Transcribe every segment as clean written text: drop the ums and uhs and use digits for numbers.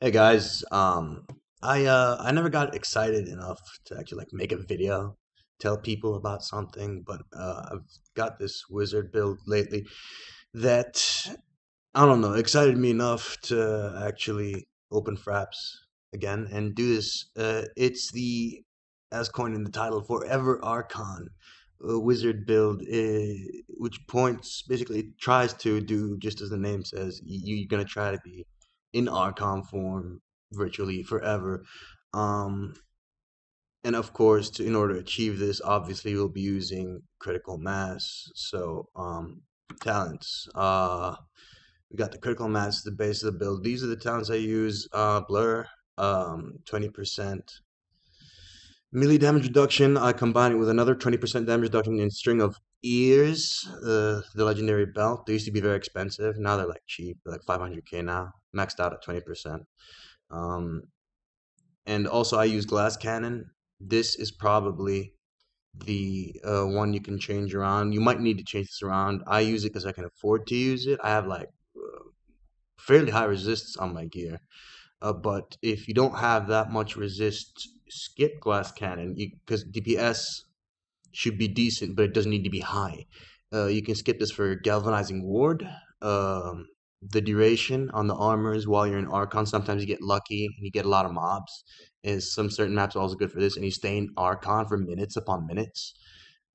Hey guys, I never got excited enough to actually like make a video, tell people about something, but I've got this wizard build lately that I don't know, excited me enough to actually open fraps again and do this. It's the, as coined in the title, Forever Archon wizard build, which points basically it tries to do just as the name says. You're gonna try to be in Archon form virtually forever. Um, and of course, in order to achieve this, obviously we'll be using critical mass. So, talents. We got the critical mass, the base of the build. These are the talents I use. Blur, 20% melee damage reduction. I combine it with another 20% damage reduction in String of Ears, the legendary belt. They used to be very expensive. Now they're like cheap, they're like 500k now, maxed out at 20%. Um, and also I use glass cannon. This is probably the one you can change around. You might need to change this around. I use it because I can afford to use it. I have like fairly high resistance on my gear. But if you don't have that much resist, skip glass cannon because DPS should be decent, but it doesn't need to be high. You can skip this for galvanizing ward. The duration on the armors while you're in Archon, sometimes you get lucky and you get a lot of mobs. Is some certain maps are also good for this, and you stay in Archon for minutes upon minutes.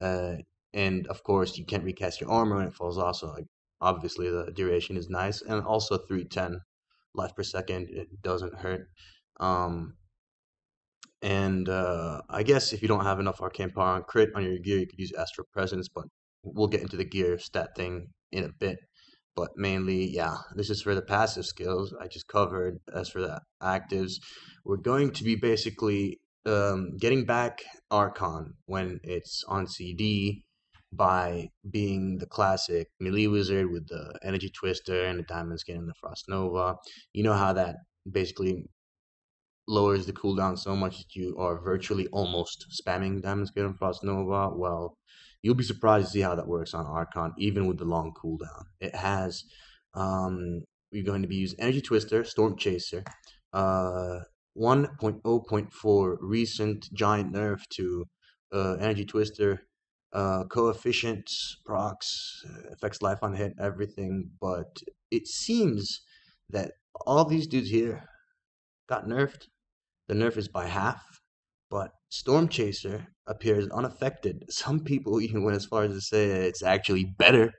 Uh, and of course, you can't recast your armor when it falls off. So, like, obviously, the duration is nice, and also 310 life per second. It doesn't hurt. Um, and I guess if you don't have enough arcane power on crit on your gear, you could use Astral Presence, but we'll get into the gear stat thing in a bit. But mainly, yeah, this is for the passive skills I just covered. As for the actives, we're going to be basically getting back Archon when it's on CD by being the classic melee wizard with the energy twister and the diamond skin and the frost nova. You know how that basically lowers the cooldown so much that you are virtually almost spamming Diamond Skin and Frost Nova. Well, you'll be surprised to see how that works on Archon, even with the long cooldown. It has, we're going to be using Energy Twister, Storm Chaser, 1.0.4 recent giant nerf to Energy Twister. Coefficient, procs, affects life on hit, everything, but it seems that all these dudes here got nerfed. The nerf is by half, but Storm Chaser appears unaffected. Some people even went as far as to say it's actually better.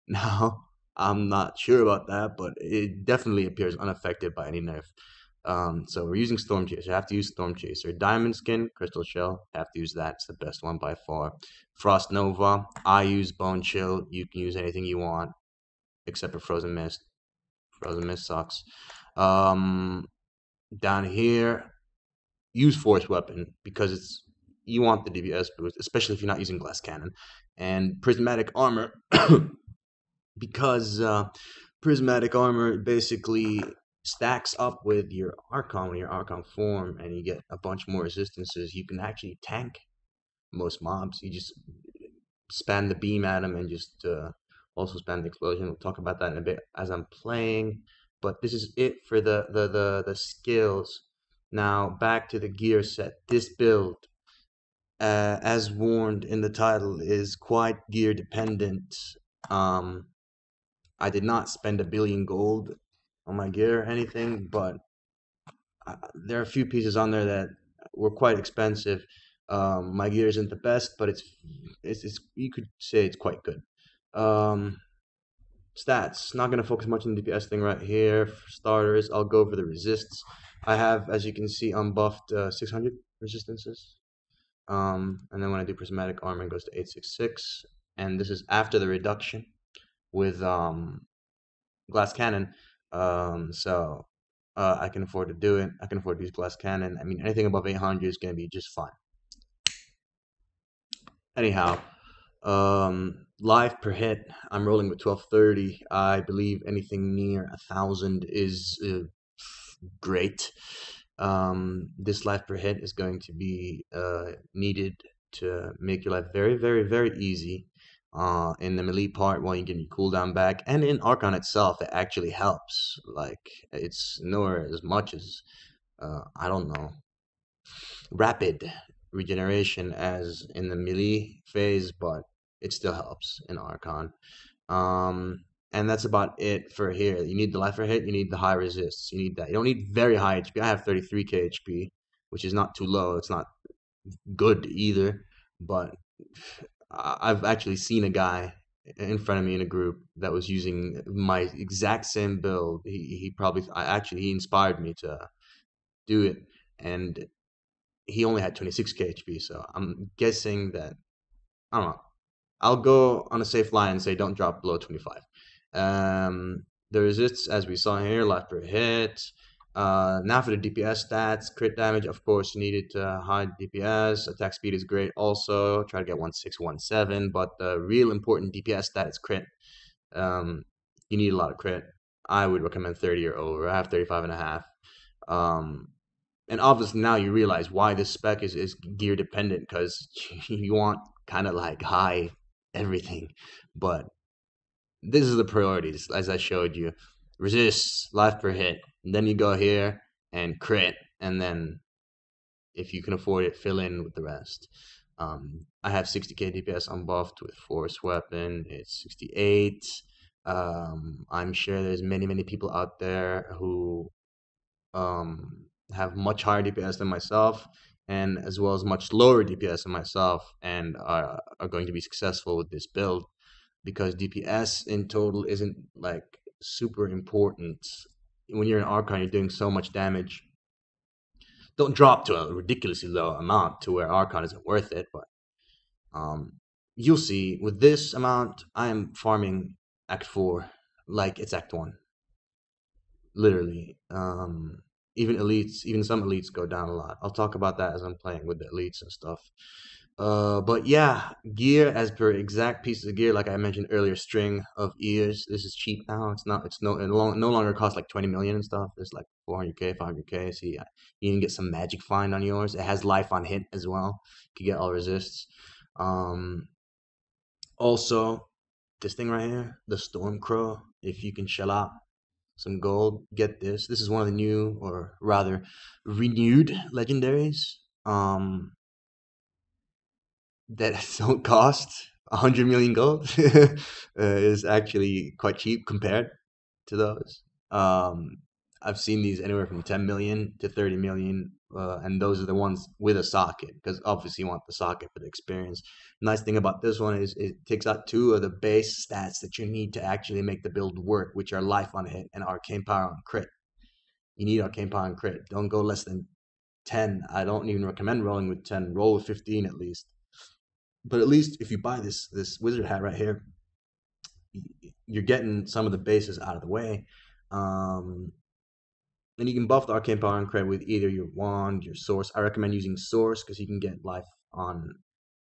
Now, I'm not sure about that, but it definitely appears unaffected by any nerf. So we're using Storm Chaser. I have to use Storm Chaser. Diamond Skin, Crystal Shell, have to use that. It's the best one by far. Frost Nova, I use Bone Chill. You can use anything you want except for Frozen Mist. Frozen Mist sucks. Um, Down here, use force weapon because it's you want the DPS boost, especially if you're not using glass cannon, and prismatic armor because prismatic armor basically stacks up with your Archon when your Archon form, and you get a bunch more resistances. You can actually tank most mobs. You just spam the beam at them and just also spam the explosion. We'll talk about that in a bit as I'm playing. But this is it for the skills. Now back to the gear set. This build, as warned in the title, is quite gear dependent. Um, I did not spend 1 billion gold on my gear or anything, but there are a few pieces on there that were quite expensive. My gear isn't the best, but it's you could say it's quite good. Um, Stats. Not gonna focus much on the DPS thing right here. For starters, I'll go over the resists. I have, as you can see, unbuffed 600 resistances. And then when I do prismatic armor, it goes to 866. And this is after the reduction with glass cannon. So I can afford to do it. I can afford to use glass cannon. I mean, anything above 800 is going to be just fine. Anyhow, life per hit, I'm rolling with 1230. I believe anything near 1,000 is great. This life per hit is going to be needed to make your life very, very, very easy. in the melee part while you get your cooldown back, and in Archon itself, it actually helps. Like, it's nowhere as much as I don't know, rapid regeneration as in the melee phase, but it still helps in Archon. Um, and that's about it for here. You need the life per hit, you need the high resists, you need that. You don't need very high HP. I have 33k HP, which is not too low. It's not good either, but I've actually seen a guy in front of me in a group that was using my exact same build. He probably he inspired me to do it, and he only had 26k HP. So I'm guessing that I don't know. I'll go on a safe line and say don't drop below 25. The resists, as we saw here, life per hit. Now for the DPS stats, crit damage, of course, you needed high DPS. Attack speed is great also. Try to get 1617, but the real important DPS stat is crit. You need a lot of crit. I would recommend 30 or over. I have 35 and a half. And obviously now you realize why this spec is gear dependent, because you want kind of like high everything. But this is the priorities, as I showed you. Resist, life per hit. And then you go here and crit. And then if you can afford it, fill in with the rest. I have 60k DPS unbuffed with Force Weapon. It's 68. I'm sure there's many people out there who have much higher DPS than myself, and as well as much lower DPS than myself, and are going to be successful with this build, because DPS in total isn't like super important. When you're an Archon, you're doing so much damage. Don't drop to a ridiculously low amount to where Archon isn't worth it, but you'll see with this amount, I am farming Act 4 like it's Act 1. Literally. Even elites, even some elites go down a lot. I'll talk about that as I'm playing with the elites and stuff. But yeah, gear as per exact pieces of gear, like I mentioned earlier, string of ears. This is cheap now. It's not. It's no longer costs like 20 million and stuff. It's like 400k, 500k. So you can get some magic find on yours. It has life on hit as well. You can get all resists. Also, this thing right here, the Storm Crow. If you can shell out some gold, get this. This is one of the new, or rather renewed legendaries that don't cost 100 million gold. Is actually quite cheap compared to those. I've seen these anywhere from 10 million to 30 million, and those are the ones with a socket, because obviously you want the socket for the experience. Nice thing about this one is it takes out 2 of the base stats that you need to actually make the build work, which are life on hit and arcane power on crit. You need arcane power on crit. Don't go less than 10. I don't even recommend rolling with 10. Roll with 15 at least. But at least if you buy this wizard hat right here, you're getting some of the bases out of the way. And you can buff the arcane power and crit with either your wand, your source. I recommend using source because you can get life on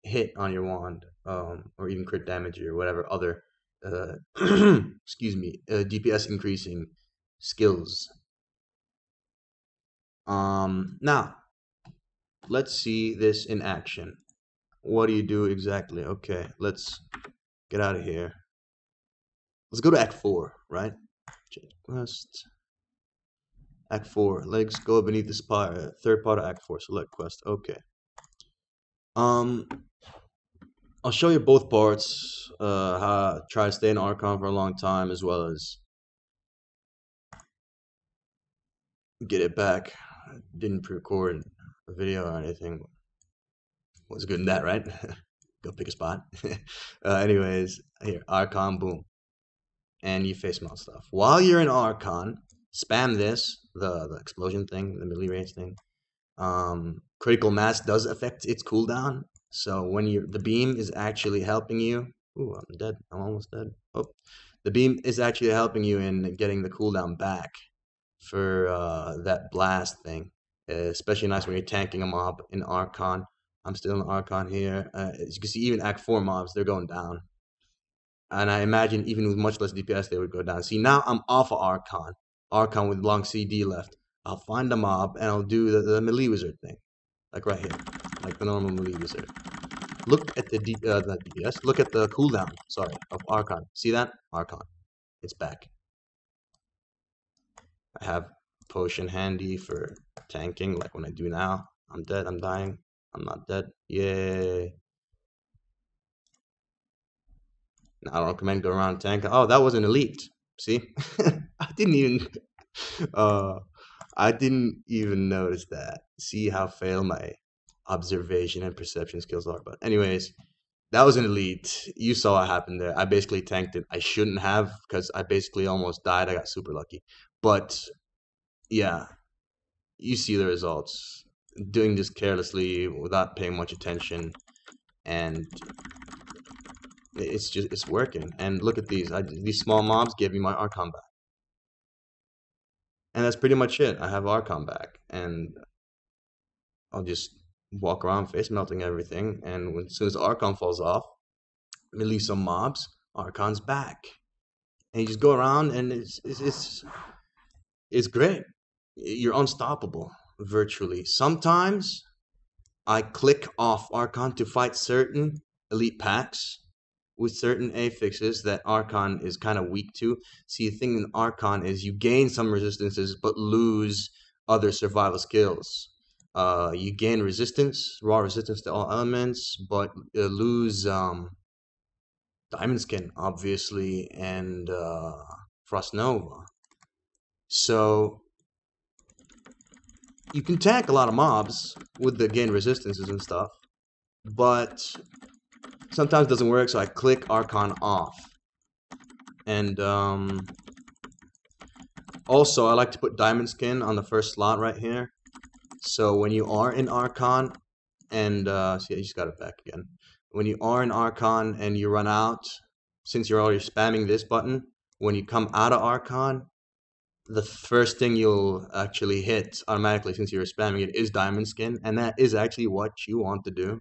hit on your wand, or even crit damage or whatever other excuse me, DPS increasing skills. Now let's see this in action. What do you do exactly? Okay, let's get out of here. Let's go to Act 4, right? Change quest. Act 4. Legs go beneath the spire. Third part of Act 4. Select quest. Okay. I'll show you both parts. How try to stay in Archon for a long time, as well as get it back. I didn't pre-record a video or anything. What's good in that, right? Go pick a spot. Anyways, here, Archon, boom. And you face mount stuff. While you're in Archon, spam this, the explosion thing, the melee range thing. Critical mass does affect its cooldown. So when the beam is actually helping you. Ooh, I'm dead. I'm almost dead. Oh, the beam is actually helping you in getting the cooldown back for that blast thing. Especially nice when you're tanking a mob in Archon. I'm still in Archon here. As you can see, even Act 4 mobs, they're going down. And I imagine even with much less DPS, they would go down. See, now I'm off of Archon. Archon with long CD left. I'll find a mob and I'll do the melee wizard thing. Like right here. Like the normal melee wizard. Look at the not DPS. Look at the cooldown. Sorry, of Archon. See that? Archon. It's back. I have potion handy for tanking, like when I do now. I'm dead. I'm dying. I'm not dead. Yay. I don't recommend go around tank. Oh, that was an elite. See, I didn't even. Uh, I didn't even notice that. See how fail my observation and perception skills are. But anyways, that was an elite. You saw what happened there. I basically tanked it. I shouldn't have because I basically almost died. I got super lucky. But yeah, you see the results. Doing this carelessly without paying much attention, and it's working. And look at these. These small mobs gave me my Archon back, and that's pretty much it. I have Archon back, and I'll just walk around face melting everything. And as soon as Archon falls off, release some mobs. Archon's back, and you just go around, and it's great. You're unstoppable virtually. Sometimes I click off Archon to fight certain elite packs with certain affixes that Archon is kind of weak to. See, the thing in Archon is you gain some resistances but lose other survival skills. You gain resistance, raw resistance to all elements, but lose Diamond Skin, obviously, and Frost Nova. So you can tank a lot of mobs with the gain resistances and stuff, but sometimes it doesn't work, so I click Archon off. And also, I like to put Diamond Skin on the first slot right here. So when you are in Archon, and see, I just got it back again. When you are in Archon and you run out, since you're already spamming this button, when you come out of Archon, the first thing you'll actually hit automatically, since you're spamming it, is Diamond Skin, and that is actually what you want to do.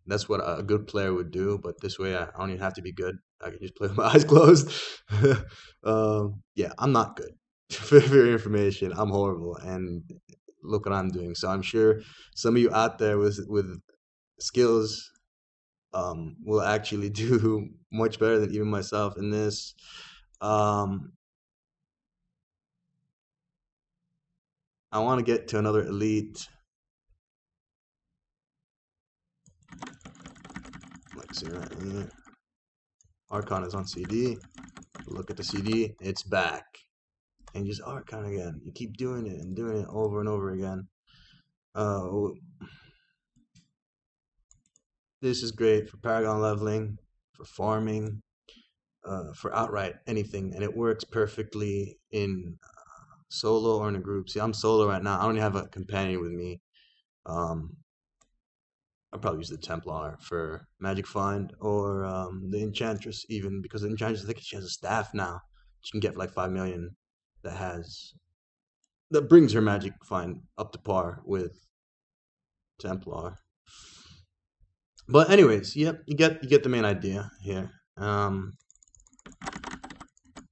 That's what a good player would do, but this way I don't even have to be good. I can just play with my eyes closed. Yeah, I'm not good. For your information, I'm horrible, and look what I'm doing. So I'm sure some of you out there with skills will actually do much better than even myself in this. I want to get to another elite. Like, see right here. Archon is on CD. Look at the CD. It's back. And just Archon again. You keep doing it and doing it over and over again. This is great for Paragon leveling, for farming, for outright anything. And it works perfectly in solo or in a group. See, I'm solo right now. I don't even have a companion with me. I'll probably use the Templar for Magic Find, or the Enchantress even, because the Enchantress, I think she has a staff now. She can get for like 5 million that brings her Magic Find up to par with Templar. But anyways, yep, you get the main idea here.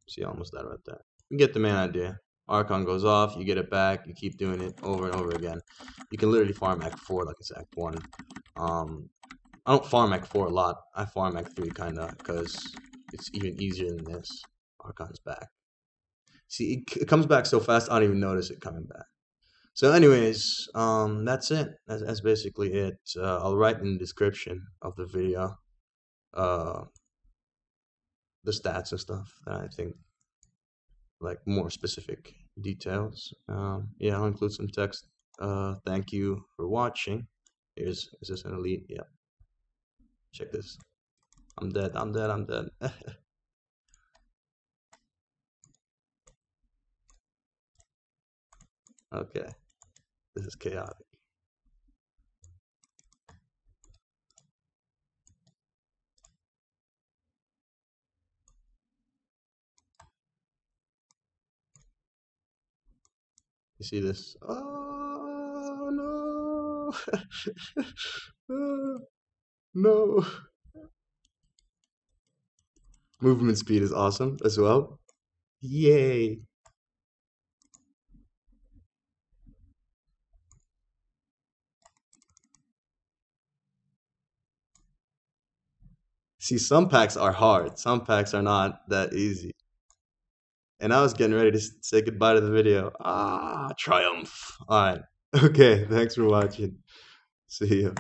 See, almost that right there. You get the main idea. Archon goes off, you get it back, you keep doing it over and over again. You can literally farm Act 4 like it's Act 1. I don't farm Act 4 a lot. I farm Act 3 kinda, because it's even easier than this. Archon's back. See, it comes back so fast, I don't even notice it coming back. So anyways, that's it. That's basically it. I'll write in the description of the video the stats and stuff that I think, like more specific details. Yeah, I'll include some text. Thank you for watching. Is this an elite? Yeah. Check this. I'm dead. I'm dead. I'm dead. Okay. This is chaotic. You see this? Oh no! No! Movement speed is awesome as well. Yay! See, some packs are hard. Some packs are not that easy. And I was getting ready to say goodbye to the video. Ah, triumph. All right. Okay, thanks for watching. See you.